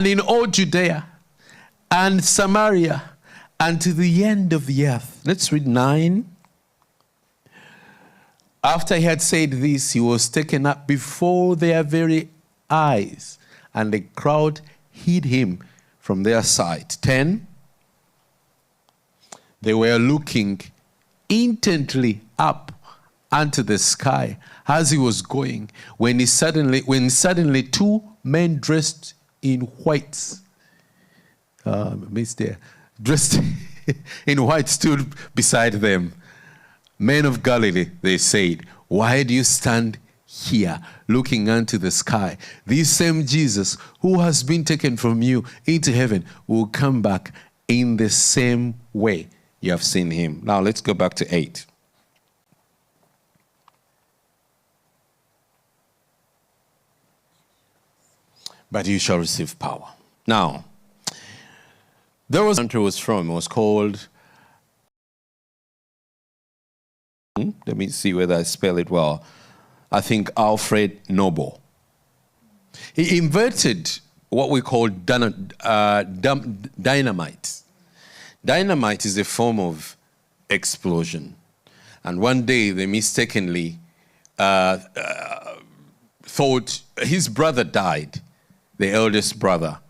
and in all Judea and Samaria and to the end of the earth. Let's read 9. After he had said this, he was taken up before their very eyes, and the crowd hid him from their sight. 10. They were looking intently up unto the sky as he was going, when suddenly 2 men dressed in whites, dressed in white stood beside them. Men of Galilee, they said, why do you stand here looking unto the sky? This same Jesus who has been taken from you into heaven will come back in the same way you have seen him. Now let's go back to 8. But you shall receive power. Now, there was a country was from, it was called, let me see whether I spell it well. I think Alfred Nobel. He invented what we call dynamite. Dynamite is a form of explosion. And one day they mistakenly thought his brother died, the eldest brother,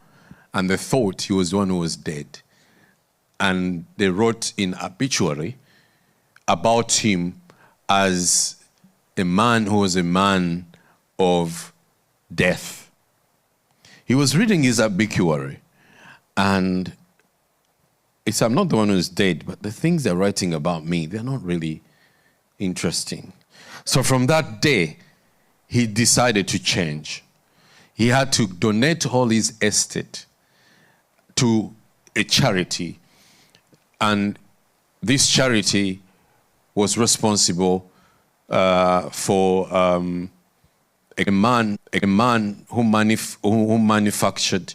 and they thought he was the one who was dead. And they wrote in obituary about him as a man who was a man of death. He was reading his obituary, and he said, I'm not the one who's dead, but the things they're writing about me, they're not really interesting. So from that day, he decided to change. He had to donate all his estate to a charity, and this charity was responsible for a man who manufactured.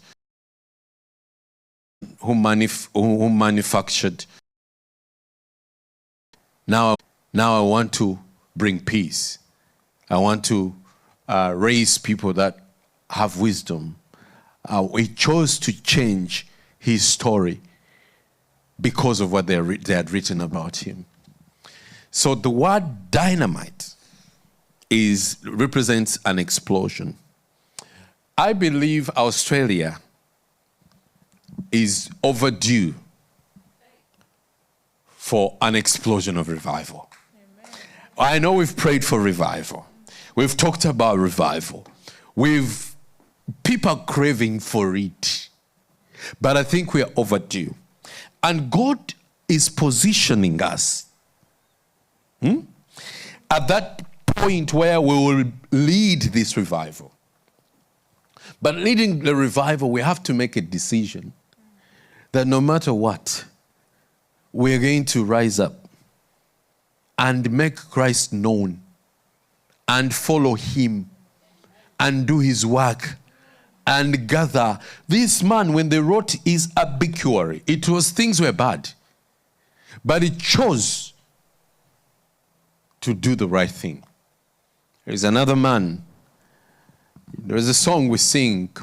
Now I want to bring peace. I want to raise people that have wisdom. He chose to change his story because of what they had written about him. So the word dynamite represents an explosion. I believe Australia is overdue for an explosion of revival. Amen. I know we've prayed for revival. We've talked about revival. People are craving for it. But I think we are overdue. And God is positioning us at that point where we will lead this revival. But leading the revival, we have to make a decision that no matter what, we're going to rise up and make Christ known and follow him and do his work and gather. This man, when they wrote his obituary, it was things were bad, but he chose to do the right thing. There is another man. There is a song we sing called